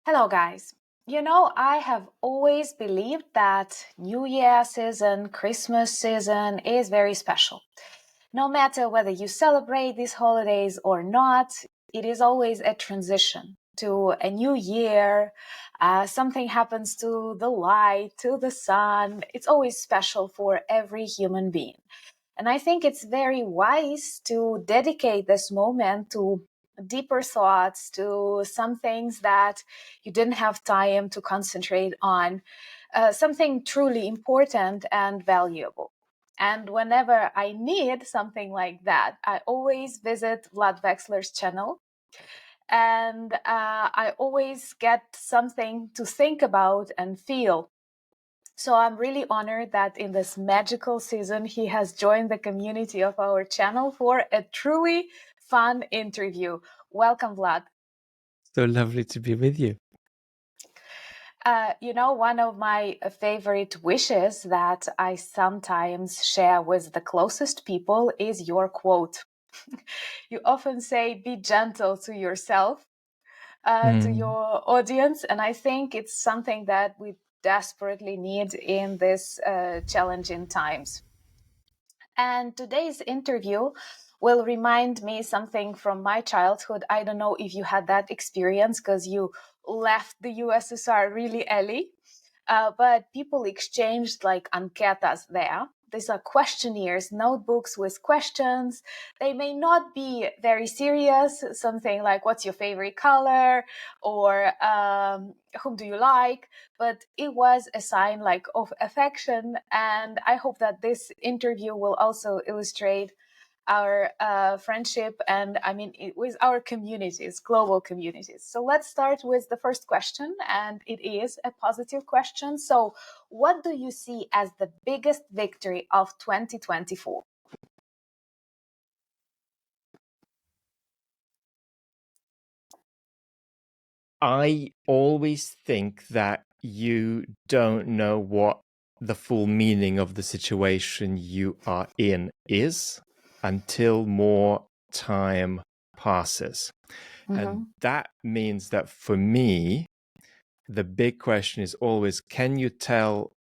Hello, guys. I have always believed that New Year season, Christmas season is very special. No matter whether you celebrate these holidays or not, it is always a transition to a new year. Something happens to the light, to the sun. It's always special for every human being. And I think it's very wise to dedicate this moment to deeper thoughts, to some things that you didn't have time to concentrate on, something truly important and valuable. And whenever I need something like that, I always visit Vlad Wexler's channel. And I always get something to think about and feel. So I'm really honored that in this magical season, he has joined the community of our channel for a truly fun interview. Welcome, Vlad. So lovely to be with you. One of my favorite wishes that I sometimes share with the closest people is your quote. You often say, be gentle to yourself, to your audience. And I think it's something that we desperately need in this challenging times. And today's interview will remind me something from my childhood. I don't know if you had that experience because you left the USSR really early, but people exchanged like anketas there. These are questionnaires, notebooks with questions. They may not be very serious, something like what's your favorite color or whom do you like, but it was a sign like of affection. And I hope that this interview will also illustrate our friendship and with our communities, global communities. So let's start with the first question, and it is a positive question. So what do you see as the biggest victory of 2024? I always think that you don't know what the full meaning of the situation you are in is until more time passes. And that means that for me, the big question is always, can you tell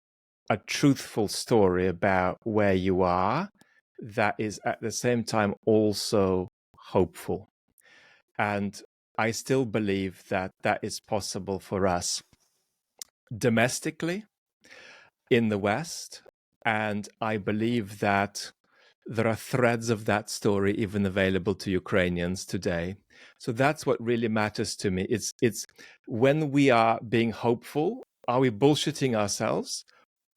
a truthful story about where you are that is at the same time also hopeful? And I still believe that that is possible for us domestically in the West. And I believe that there are threads of that story even available to Ukrainians today. So that's what really matters to me. It's when we are being hopeful, are we bullshitting ourselves?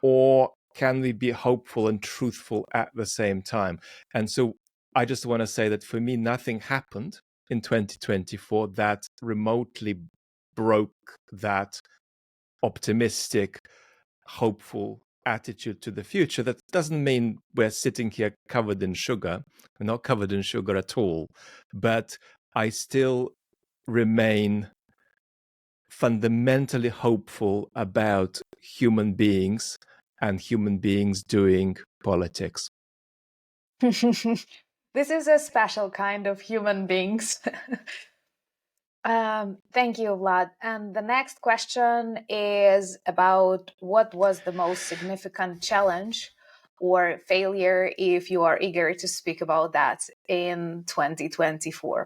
Or can we be hopeful and truthful at the same time? And so I just want to say that for me, nothing happened in 2024 that remotely broke that optimistic, hopeful attitude to the future. That doesn't mean we're sitting here covered in sugar. We're not covered in sugar at all. But I still remain fundamentally hopeful about human beings and human beings doing politics. This is a special kind of human beings. Thank you, Vlad. And the next question is about what was the most significant challenge or failure, if you are eager to speak about that, in 2024.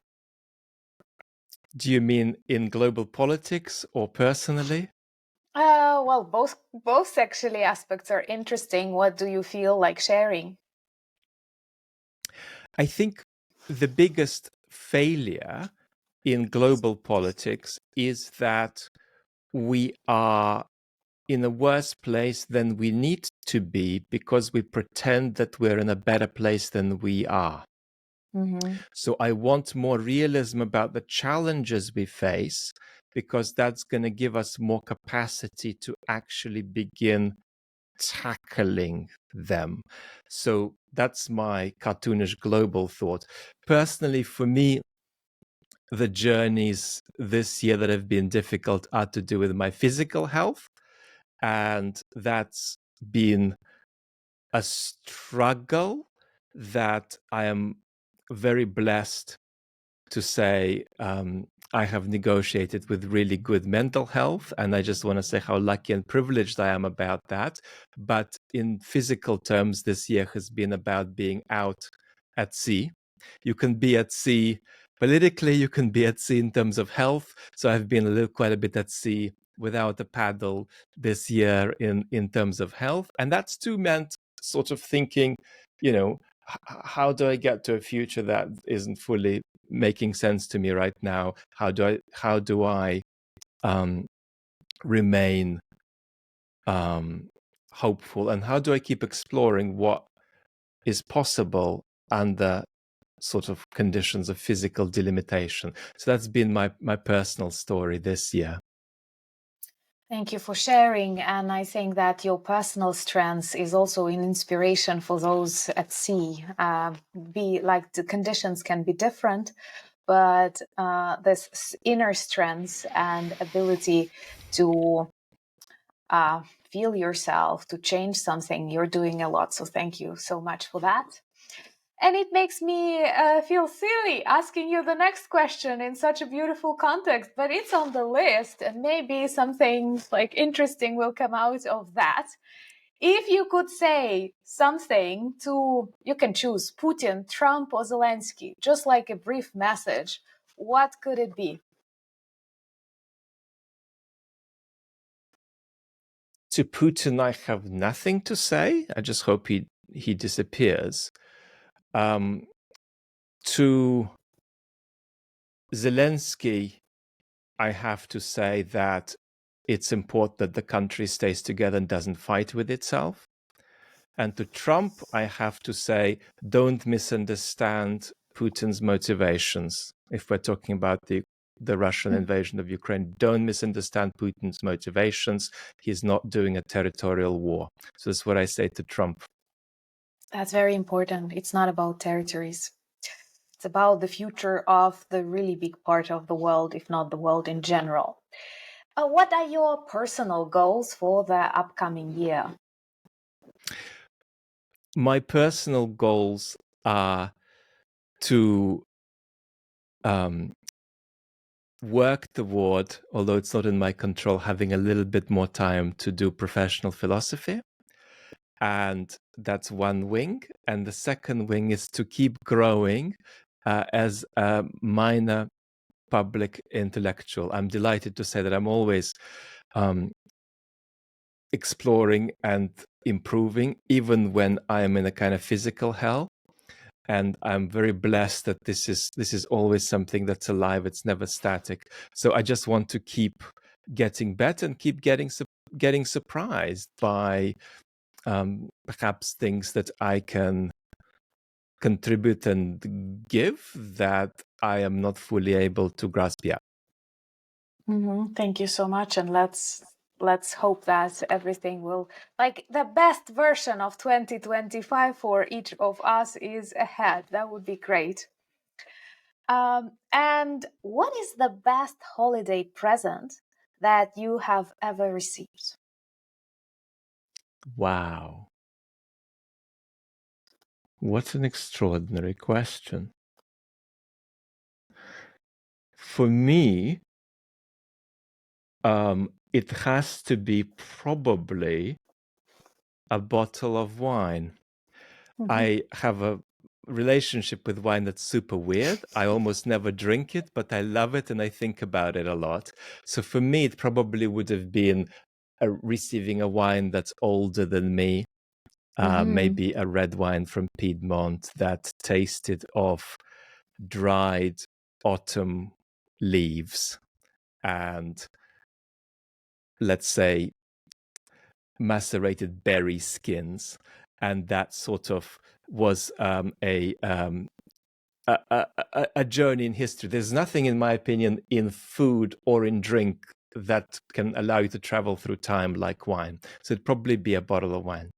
Do you mean in global politics or personally? Well, both actually aspects are interesting. What do you feel like sharing? I think the biggest failure in global politics is that we are in a worse place than we need to be because we pretend that we're in a better place than we are. So I want more realism about the challenges we face, because that's going to give us more capacity to actually begin tackling them. So that's my cartoonish global thought. Personally, for me, the journeys this year that have been difficult are to do with my physical health. And that's been a struggle that I am very blessed to say I have negotiated with really good mental health, and I just want to say how lucky and privileged I am about that. But in physical terms, this year has been about being out at sea. You can be at sea politically, you can be at sea in terms of health. So I've been quite a bit at sea without a paddle this year in terms of health. And that's too meant sort of thinking, how do I get to a future that isn't fully making sense to me right now? How do I remain hopeful, and how do I keep exploring what is possible under sort of conditions of physical delimitation? So that's been my personal story this year. Thank you for sharing. And I think that your personal strength is also an inspiration for those at sea. The conditions can be different, but this inner strength and ability to feel yourself, to change something, you're doing a lot. So thank you so much for that. And it makes me feel silly asking you the next question in such a beautiful context, but it's on the list, and maybe something like interesting will come out of that. If you could say something to, you can choose Putin, Trump, or Zelensky, just like a brief message, what could it be? To Putin, I have nothing to say. I just hope he disappears. To Zelensky, I have to say that it's important that the country stays together and doesn't fight with itself. And to Trump, I have to say, don't misunderstand Putin's motivations. If we're talking about the Russian invasion of Ukraine, don't misunderstand Putin's motivations. He's not doing a territorial war. So that's what I say to Trump. That's very important. It's not about territories. It's about the future of the really big part of the world, if not the world in general. What are your personal goals for the upcoming year? My personal goals are to work toward, although it's not in my control, having a little bit more time to do professional philosophy. And that's one wing. And the second wing is to keep growing as a minor public intellectual. I'm delighted to say that I'm always exploring and improving, even when I am in a kind of physical hell. And I'm very blessed that this is always something that's alive. It's never static. So I just want to keep getting better and keep getting surprised by perhaps things that I can contribute and give that I am not fully able to grasp yet. Thank you so much, and let's hope that everything will, like, the best version of 2025 for each of us is ahead. That would be great. And what is the best holiday present that you have ever received? Wow. What an extraordinary question. For me, it has to be probably a bottle of wine. I have a relationship with wine that's super weird. I almost never drink it, but I love it and I think about it a lot. So for me, it probably would have been receiving a wine that's older than me, maybe a red wine from Piedmont that tasted of dried autumn leaves and, let's say, macerated berry skins, and that sort of was a journey in history. There's nothing, in my opinion, in food or in drink that can allow you to travel through time like wine. So it'd probably be a bottle of wine.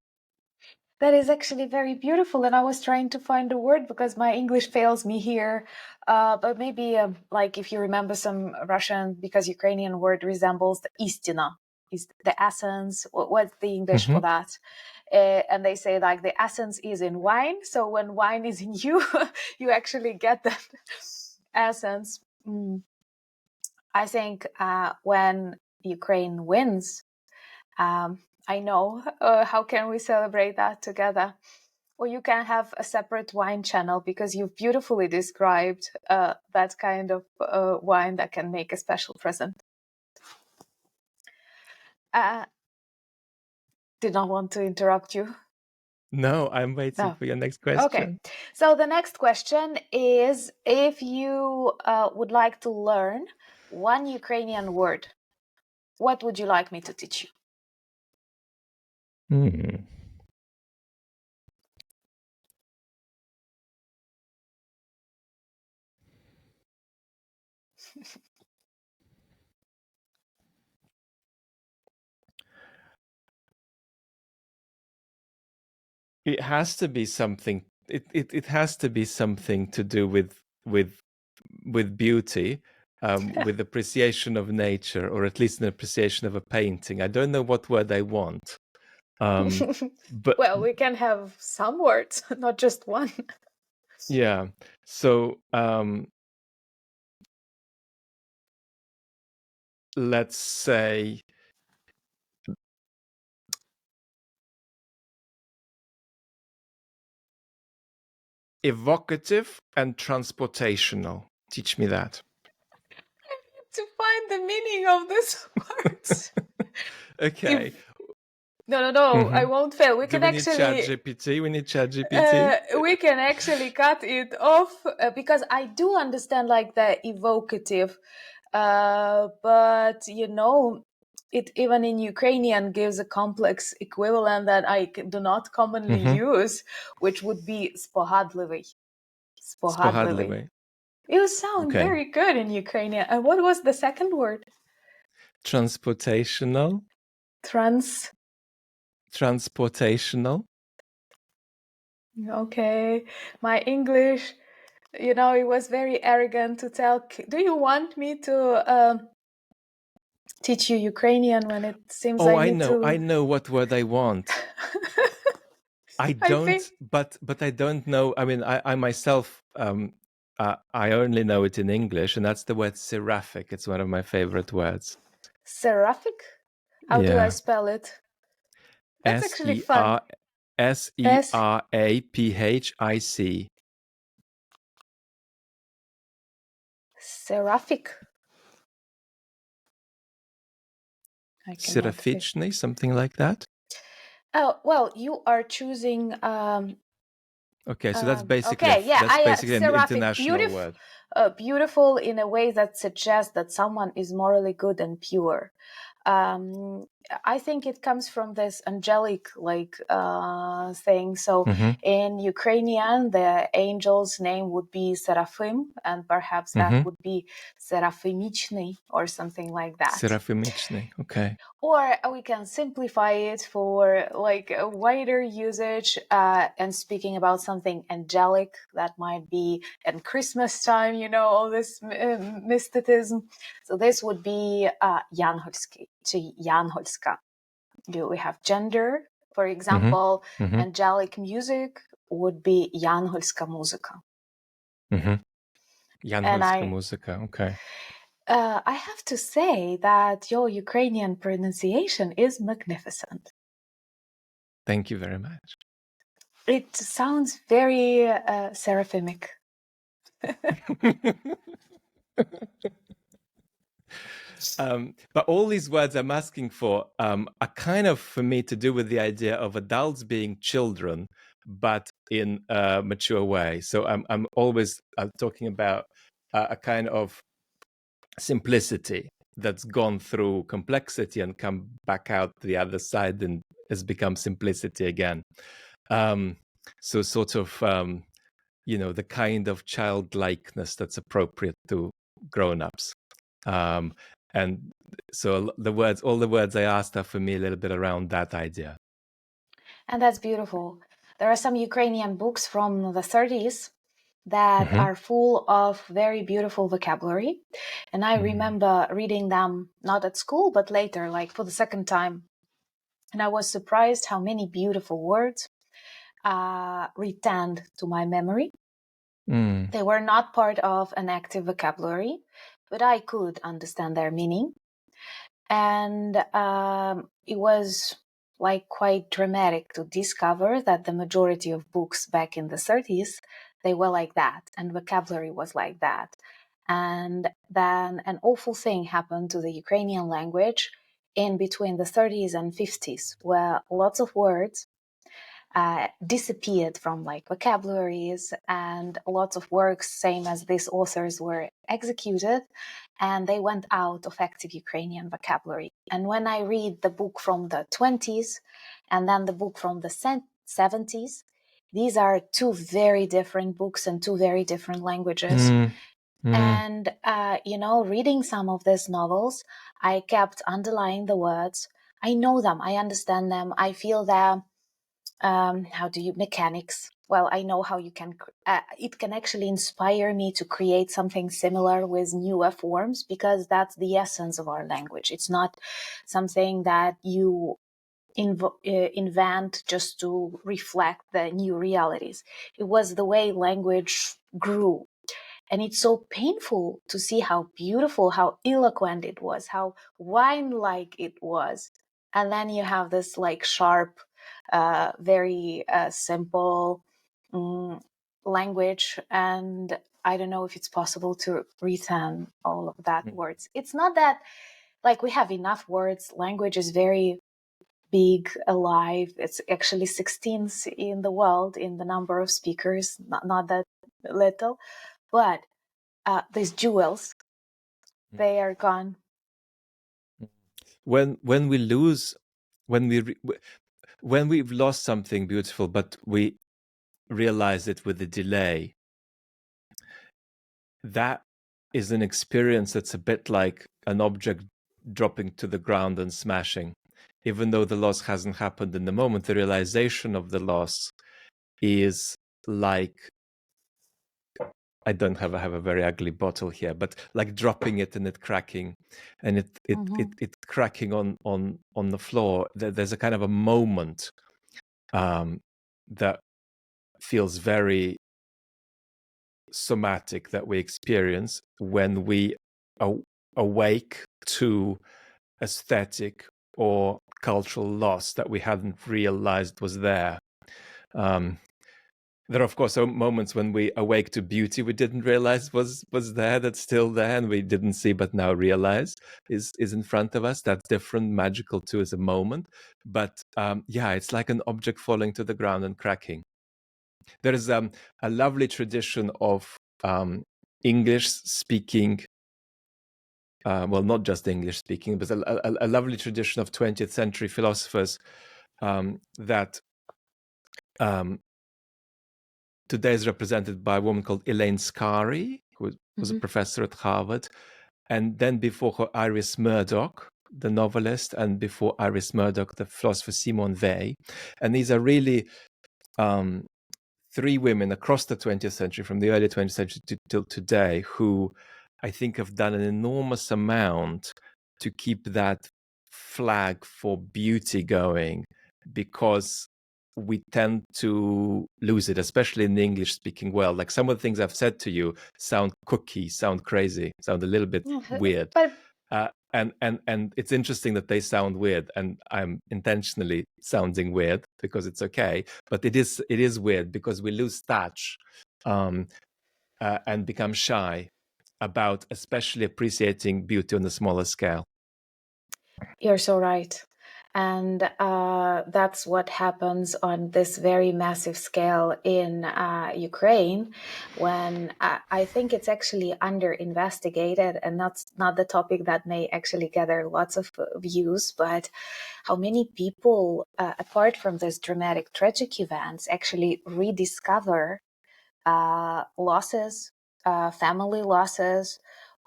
That is actually very beautiful, and I was trying to find a word because my English fails me here. But maybe, like, if you remember some Russian, because Ukrainian word resembles the istina, is the essence. What's the English for that? And they say like the essence is in wine. So when wine is in you, you actually get that essence. I think when Ukraine wins, I know how can we celebrate that together? Or you can have a separate wine channel, because you've beautifully described that kind of wine that can make a special present. Did not want to interrupt you. No, I'm waiting for your next question. Okay. So the next question is, if you would like to learn one Ukrainian word, what would you like me to teach you? It has to be something. It has to be something to do with beauty, with appreciation of nature, or at least an appreciation of a painting. I don't know what word I want, but Well, we can have some words, not just one. yeah. So let's say evocative and transportational. Teach me that. To find the meaning of these words. Okay. No, I won't fail. We Do can we need actually ChatGPT? We need ChatGPT. we can actually cut it off, because I do understand like the evocative, but it even in Ukrainian gives a complex equivalent that I do not commonly use, which would be spohadlivy. Spohadlivy. You sound very good in Ukrainian. And what was the second word? Transportational. Transportational. Okay. My English, it was very arrogant to tell. Do you want me to teach you Ukrainian when it seems I need to? I know what word I want. I don't, but I don't know. I mean, I myself, I only know it in English, and that's the word seraphic. It's one of my favorite words. Seraphic? How do I spell it? That's actually fun. Seraphic. Seraphic. Serafichny, something like that. Oh, well, you are choosing. Okay, so that's basically seraphic, an international word. Beautiful in a way that suggests that someone is morally good and pure. I think it comes from this angelic thing. So in Ukrainian, the angel's name would be Seraphim, and perhaps that would be Seraphimichny or something like that. Seraphimichny, okay. Or we can simplify it for like a wider usage, and speaking about something angelic that might be at Christmas time, all this mysticism. So this would be Janholski, чи Janholska. We have gender, for example, angelic music would be Janholska muzyka. Janholska muzyka, okay. I have to say that your Ukrainian pronunciation is magnificent. Thank you very much. It sounds very seraphimic. But all these words I'm asking for are kind of, for me, to do with the idea of adults being children, but in a mature way. So I'm always talking about a kind of simplicity that's gone through complexity and come back out the other side and has become simplicity again. So sort of, the kind of childlikeness that's appropriate to grown-ups. And so all the words I asked are for me a little bit around that idea. And that's beautiful. There are some Ukrainian books from the 30s that are full of very beautiful vocabulary. And I remember reading them not at school, but later, like for the second time. And I was surprised how many beautiful words returned to my memory. They were not part of an active vocabulary, but I could understand their meaning. And it was like quite dramatic to discover that the majority of books back in the 30s, they were like that, and vocabulary was like that. And then an awful thing happened to the Ukrainian language in between the 30s and 50s, where lots of words disappeared from like vocabularies, and lots of works, same as these authors, were executed, and they went out of active Ukrainian vocabulary. And when I read the book from the 20s and then the book from the 70s, these are two very different books and two very different languages. And reading some of these novels, I kept underlining the words. I know them, I understand them, I feel them. How do you mechanics? Well, I know how you can. It can actually inspire me to create something similar with newer forms, because that's the essence of our language. It's not something that you invent just to reflect the new realities. It was the way language grew. And it's so painful to see how beautiful, how eloquent it was, how wine-like it was. And then you have this like sharp, very simple language. And I don't know if it's possible to return all of that words. It's not that like we have enough words. Language is very big, alive. It's actually 16th in the world in the number of speakers, not that little. But these jewels, they are gone. When we lose, when we've lost something beautiful, but we realize it with a delay, that is an experience that's a bit like an object dropping to the ground and smashing. Even though the loss hasn't happened in the moment, the realization of the loss is like, I don't have a very ugly bottle here, but like dropping it and it cracking, and it cracking on the floor. There's a kind of a moment that feels very somatic that we experience when we awake to aesthetic or cultural loss that we hadn't realized was there. There are, of course, moments when we awake to beauty we didn't realize was there, that's still there, and we didn't see but now realize is in front of us. That's different, magical too, as a moment. But yeah, it's like an object falling to the ground and cracking. There is a lovely tradition of English-speaking, well, not just English-speaking, but a lovely tradition of 20th century philosophers that today is represented by a woman called Elaine Scarry, who was a professor at Harvard, and then before her, Iris Murdoch, the novelist, and before Iris Murdoch, the philosopher Simone Weil. And these are really three women across the 20th century, from the early 20th century till today, who I think have done an enormous amount to keep that flag for beauty going, because we tend to lose it, especially in the English-speaking world. Like some of the things I've said to you sound kooky, sound crazy, sound a little bit weird. But And it's interesting that they sound weird, and I'm intentionally sounding weird because it's okay. But it is weird because we lose touch and become shy about especially appreciating beauty on a smaller scale. you're so right. And that's what happens on this very massive scale in Ukraine, when I think it's actually under-investigated, and that's not the topic that may actually gather lots of views, but how many people, apart from these dramatic, tragic events, actually rediscover losses, family losses,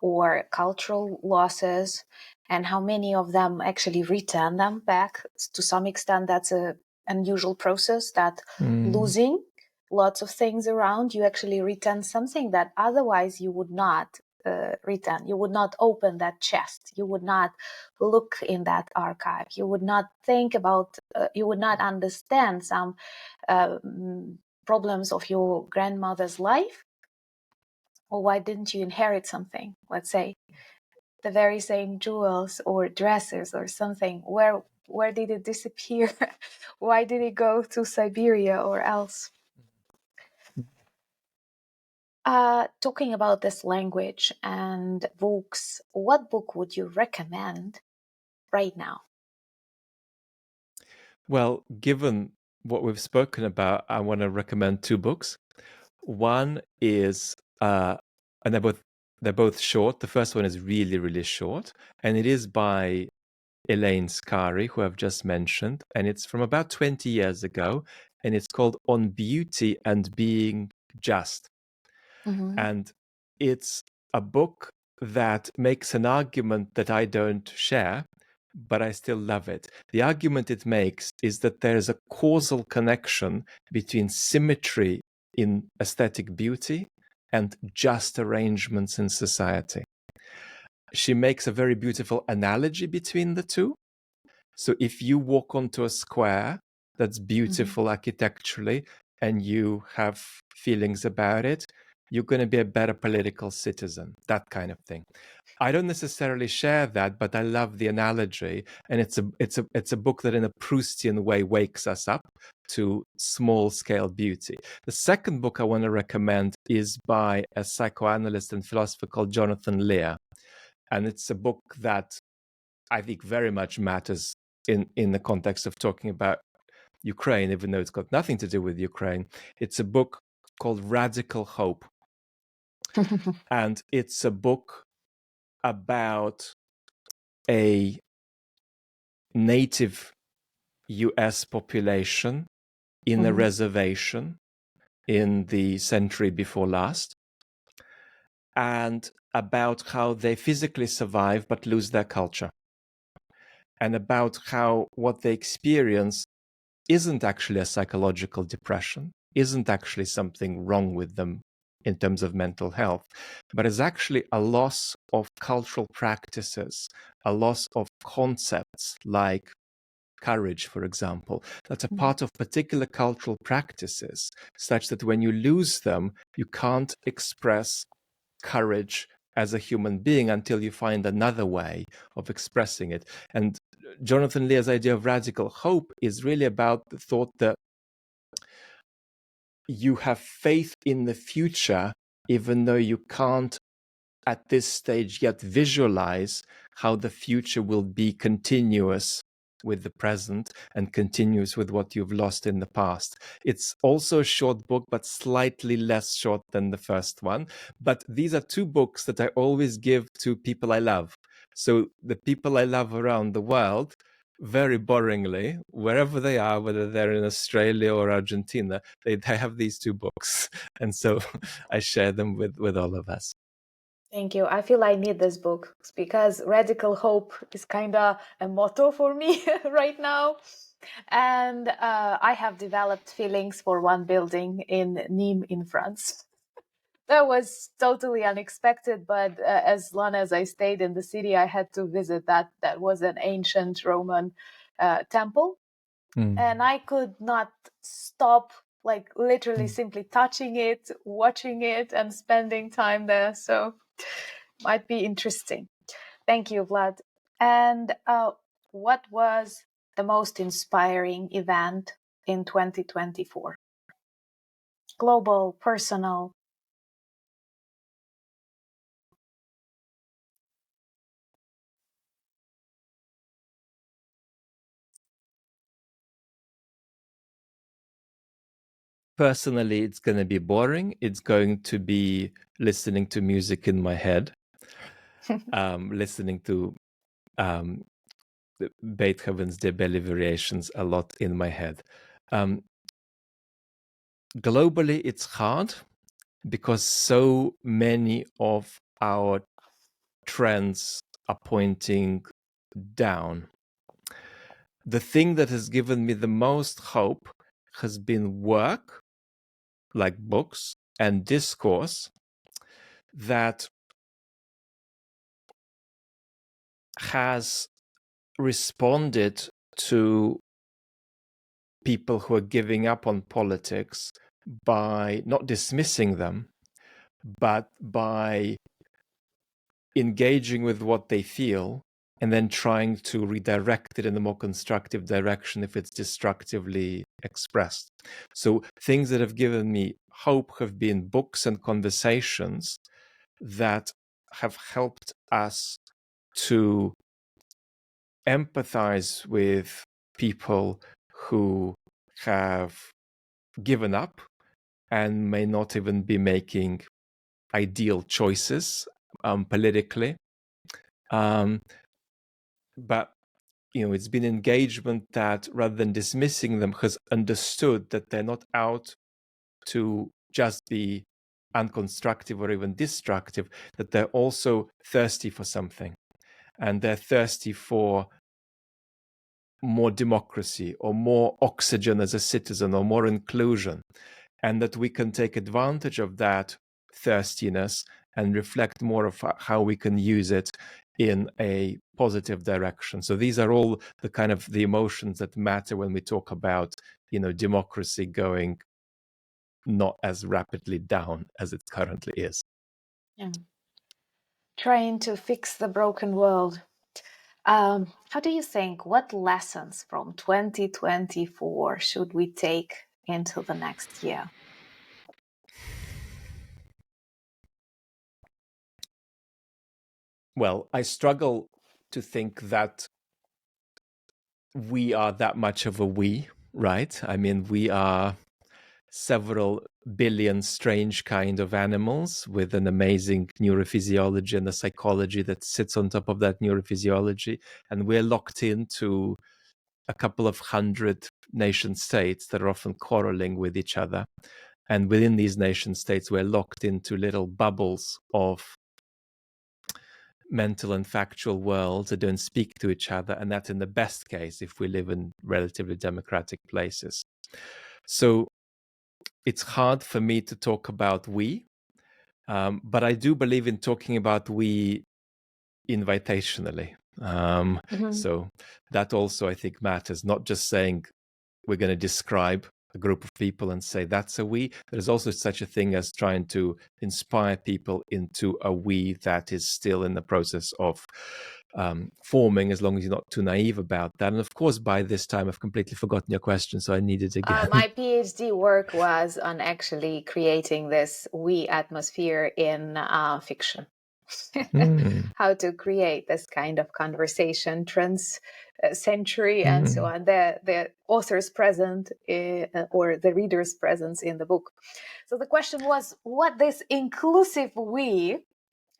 or cultural losses, and how many of them actually return them back. To some extent, that's an unusual process, that losing lots of things around, you actually return something that otherwise you would not return. You would not open that chest. You would not look in that archive. You would not think about, you would not understand some problems of your grandmother's life, Or why didn't you inherit something? Let's say the very same jewels or dresses or something. Where did it disappear? Why did it go to Siberia or else? Talking about this language and books, what book would you recommend right now? Well, given what we've spoken about, I want to recommend two books. One is, and they're both short. The first one is really, really short, and it is by Elaine Scarry, who I've just mentioned, and it's from about 20 years ago, and it's called On Beauty and Being Just. Mm-hmm. And it's a book that makes an argument that I don't share, but I still love it. The argument it makes is that there is a causal connection between symmetry in aesthetic beauty and just arrangements in society. She makes a very beautiful analogy between the two. So if you walk onto a square that's beautiful architecturally and you have feelings about it, you're going to be a better political citizen, that kind of thing. I don't necessarily share that, but I love the analogy, and it's a book that in a Proustian way wakes us up to small scale beauty. The second book I want to recommend is by a psychoanalyst and philosopher called Jonathan Lear, and it's a book that I think very much matters in the context of talking about Ukraine, even though it's got nothing to do with Ukraine. It's a book called Radical Hope. And it's a book about a native US population in a reservation in the century before last, and about how they physically survive but lose their culture, and about how what they experience isn't actually a psychological depression, isn't actually something wrong with them in terms of mental health, but is actually a loss of cultural practices, a loss of concepts like courage, for example, that are part of particular cultural practices, such that when you lose them, you can't express courage as a human being until you find another way of expressing it. And Jonathan Lear's idea of radical hope is really about the thought that you have faith in the future, even though you can't at this stage yet visualize how the future will be continuous with the present and continuous with what you've lost in the past. It's also a short book, but slightly less short than the first one. But these are two books that I always give to people I love. So the people I love around the world, very boringly, wherever they are, whether they're in Australia or Argentina, they have these two books. And so I share them with all of us. Thank you. I feel I need this book because radical hope is kind of a motto for me right now. And I have developed feelings for one building in Nîmes in France. That was totally unexpected, but as long as I stayed in the city, I had to visit that. That was an ancient Roman temple. And I could not stop, like literally simply touching it, watching it, and spending time there. So might be interesting. Thank you, Vlad. And what was the most inspiring event in 2024? Global, personal. Personally, it's going to be boring. It's going to be listening to music in my head, listening to Beethoven's De Belle Variations a lot in my head. Globally, it's hard because so many of our trends are pointing down. The thing that has given me the most hope has been work, like books and discourse, that has responded to people who are giving up on politics by not dismissing them, but by engaging with what they feel and then trying to redirect it in a more constructive direction if it's destructively expressed. So things that have given me hope have been books and conversations that have helped us to empathize with people who have given up and may not even be making ideal choices politically. But it's been engagement that, rather than dismissing them, has understood that they're not out to just be unconstructive or even destructive, that they're also thirsty for something. And they're thirsty for more democracy or more oxygen as a citizen or more inclusion. And that we can take advantage of that thirstiness and reflect more of how we can use it in a positive direction. So these are all the kind of the emotions that matter when we talk about, democracy going not as rapidly down as it currently is. Yeah. Trying to fix the broken world. How do you think, what lessons from 2024 should we take into the next year? Well, I struggle to think that we are that much of a we, right? I mean, we are several billion strange kind of animals with an amazing neurophysiology and a psychology that sits on top of that neurophysiology. And we're locked into a couple of hundred nation states that are often quarreling with each other. And within these nation states, we're locked into little bubbles of mental and factual worlds that don't speak to each other. And that's in the best case if we live in relatively democratic places. So it's hard for me to talk about we, but I do believe in talking about we invitationally. So that also, I think, matters, not just saying we're going to describe a group of people and say that's a we. There's also such a thing as trying to inspire people into a we that is still in the process of forming, as long as you're not too naive about that. And of course, by this time, I've completely forgotten your question, so I need it again. My PhD work was on actually creating this we atmosphere in fiction. How to create this kind of conversation trans-century and so on. The author's present or the reader's presence in the book. So the question was, what this inclusive we,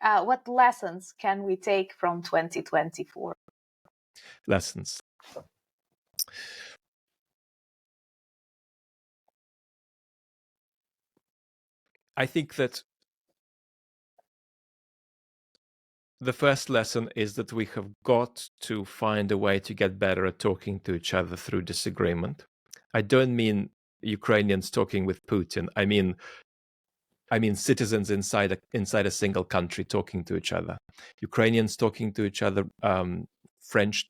what lessons can we take from 2024? Lessons. I think that the first lesson is that we have got to find a way to get better at talking to each other through disagreement. I don't mean Ukrainians talking with Putin. I mean citizens inside a single country talking to each other. Ukrainians talking to each other, French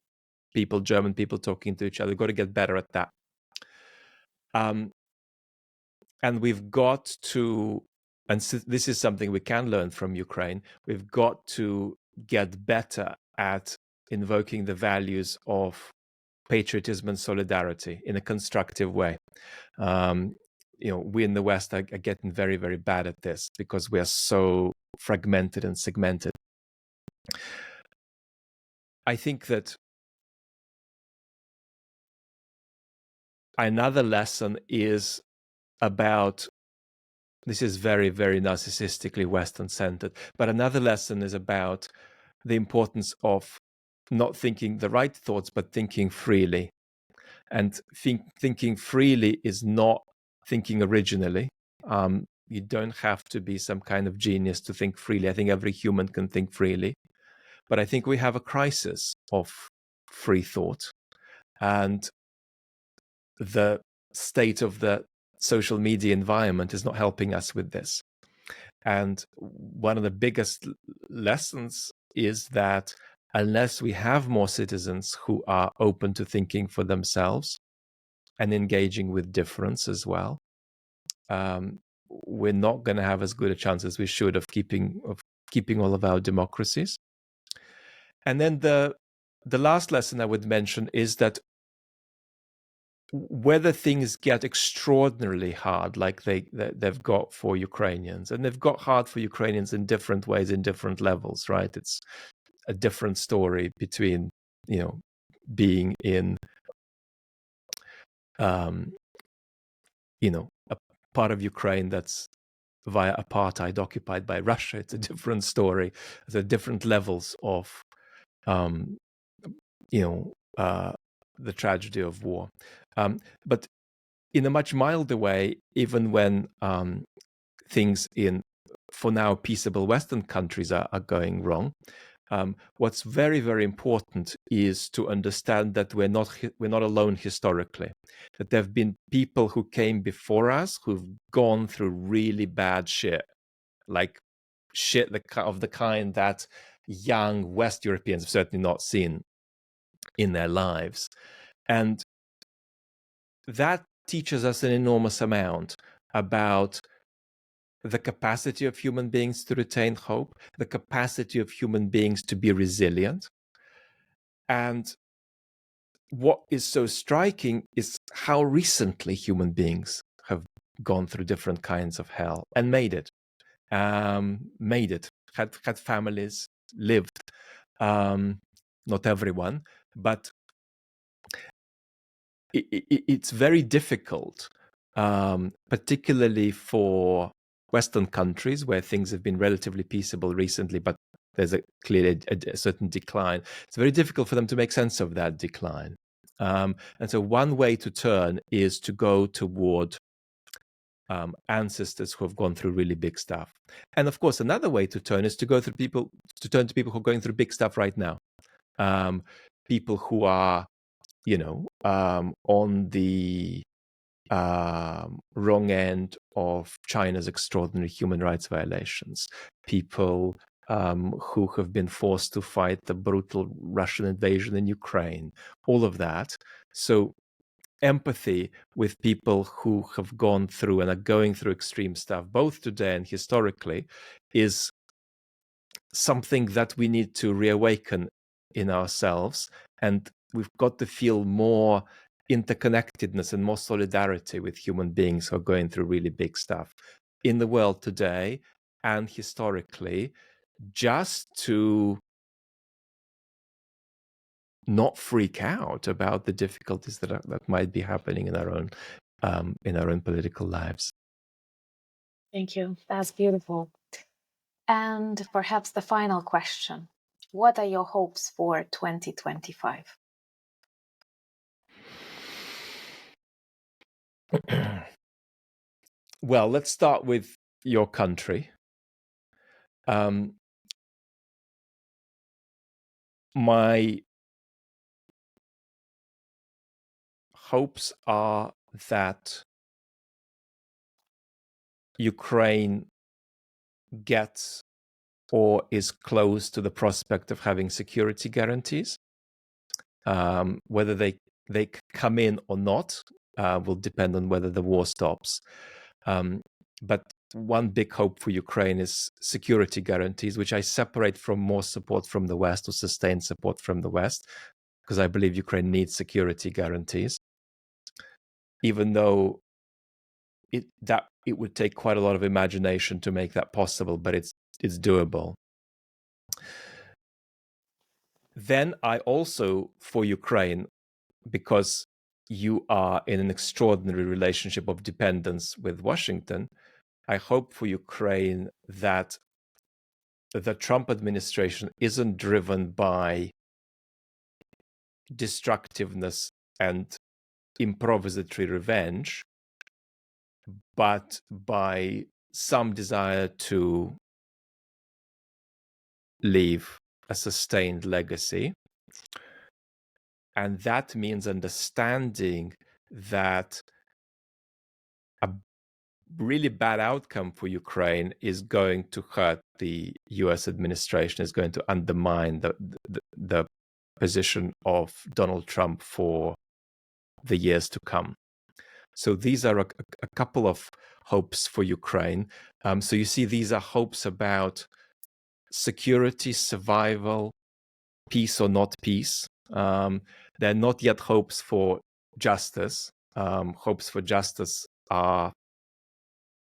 people, German people talking to each other. We've got to get better at that. And we've got to, and this is something we can learn from Ukraine, we've got to get better at invoking the values of patriotism and solidarity in a constructive way. We in the West are getting very, very bad at this because we are so fragmented and segmented. I think that another lesson is about, this is very, very narcissistically Western-centered, but another lesson is about the importance of not thinking the right thoughts, but thinking freely. And thinking freely is not thinking originally. You don't have to be some kind of genius to think freely. I think every human can think freely. But I think we have a crisis of free thought. And the state of the social media environment is not helping us with this. And one of the biggest lessons is that unless we have more citizens who are open to thinking for themselves and engaging with difference as well, we're not going to have as good a chance as we should of keeping all of our democracies. And then the last lesson I would mention is that whether things get extraordinarily hard, like they've got for Ukrainians, and they've got hard for Ukrainians in different ways, in different levels, right? It's a different story between, being in, a part of Ukraine that's via apartheid occupied by Russia. It's a different story. There are different levels of, the tragedy of war. But in a much milder way, even when things in, for now, peaceable Western countries are going wrong, what's very, very important is to understand that we're not alone historically. That there have been people who came before us who've gone through really bad shit, like shit of the kind that young West Europeans have certainly not seen in their lives. And that teaches us an enormous amount about the capacity of human beings to retain hope, the capacity of human beings to be resilient. And what is so striking is how recently human beings have gone through different kinds of hell and made it, had families, lived. Not everyone, but it's very difficult, particularly for Western countries where things have been relatively peaceable recently, but there's clearly a certain decline. It's very difficult for them to make sense of that decline. And so one way to turn is to go toward ancestors who have gone through really big stuff. And of course, another way to turn is to turn to people who are going through big stuff right now. People who are, on the wrong end of China's extraordinary human rights violations, people who have been forced to fight the brutal Russian invasion in Ukraine, all of that. So empathy with people who have gone through and are going through extreme stuff, both today and historically, is something that we need to reawaken in ourselves. And we've got to feel more interconnectedness and more solidarity with human beings who are going through really big stuff in the world today and historically, just to not freak out about the difficulties that might be happening in our own political lives. Thank you. That's beautiful. And perhaps the final question: what are your hopes for 2025? Well, let's start with your country. My hopes are that Ukraine gets or is close to the prospect of having security guarantees. Whether they come in or not will depend on whether the war stops. But one big hope for Ukraine is security guarantees, which I separate from more support from the West or sustained support from the West, because I believe Ukraine needs security guarantees, even though it would take quite a lot of imagination to make that possible, but it's doable. Then I also, for Ukraine, because you are in an extraordinary relationship of dependence with Washington, I hope for Ukraine that the Trump administration isn't driven by destructiveness and improvisatory revenge, but by some desire to leave a sustained legacy. And that means understanding that a really bad outcome for Ukraine is going to hurt the US administration, is going to undermine the position of Donald Trump for the years to come. So these are a couple of hopes for Ukraine. So you see, these are hopes about security, survival, peace or not peace. They're not yet hopes for justice. Hopes for justice are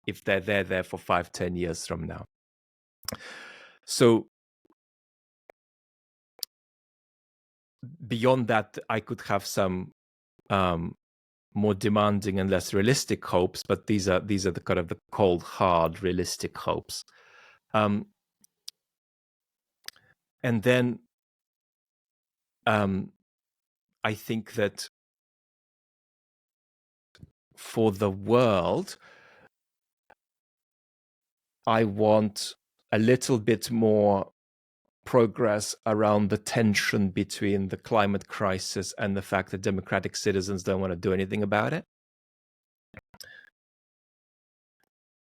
if they're there for 5-10 years from now. So beyond that, I could have some more demanding and less realistic hopes, but these are the kind of the cold, hard, realistic hopes. And then I think that for the world, I want a little bit more progress around the tension between the climate crisis and the fact that democratic citizens don't want to do anything about it.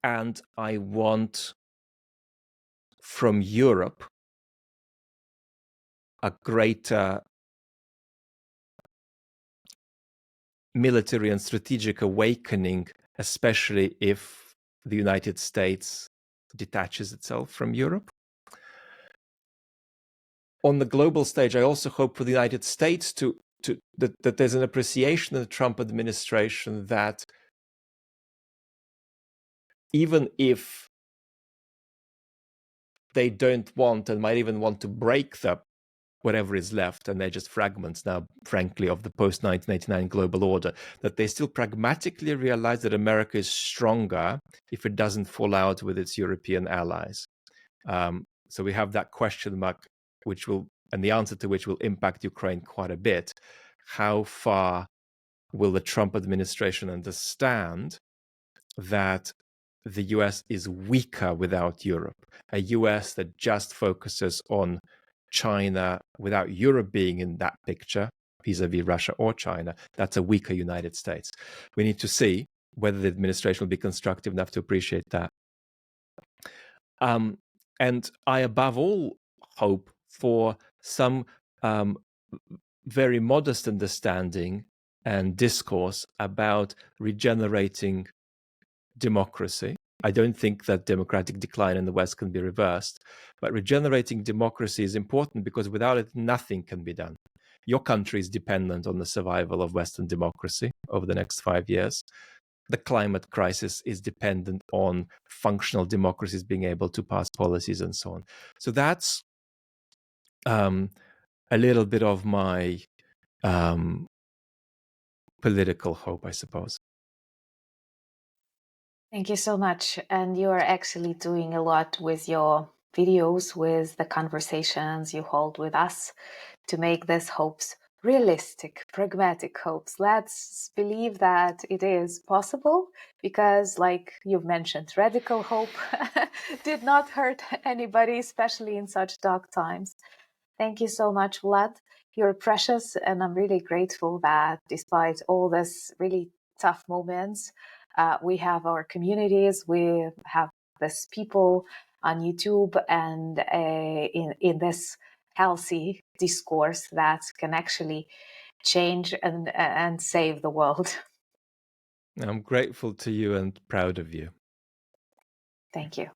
And I want from Europe a greater military and strategic awakening, especially if the United States detaches itself from Europe. On the global stage, I also hope for the United States that there's an appreciation in the Trump administration that even if they don't want and might even want to break the whatever is left, and they're just fragments now, frankly, of the post-1989 global order, that they still pragmatically realize that America is stronger if it doesn't fall out with its European allies. So we have that question mark, and the answer to which will impact Ukraine quite a bit. How far will the Trump administration understand that the US is weaker without Europe? A US that just focuses on China without Europe being in that picture, vis-a-vis Russia or China, that's a weaker United States. We need to see whether the administration will be constructive enough to appreciate that. And I, above all, hope for some very modest understanding and discourse about regenerating democracy. I don't think that democratic decline in the West can be reversed, but regenerating democracy is important because without it, nothing can be done. Your country is dependent on the survival of Western democracy over the next 5 years. The climate crisis is dependent on functional democracies being able to pass policies and so on. So that's a little bit of my political hope, I suppose. Thank you so much. And you are actually doing a lot with your videos, with the conversations you hold with us to make these hopes realistic, pragmatic hopes. Let's believe that it is possible because, like you've mentioned, radical hope did not hurt anybody, especially in such dark times. Thank you so much, Vlad. You're precious, and I'm really grateful that despite all this really tough moments, we have our communities, we have these people on YouTube, and in this healthy discourse that can actually change and save the world. I'm grateful to you and proud of you. Thank you.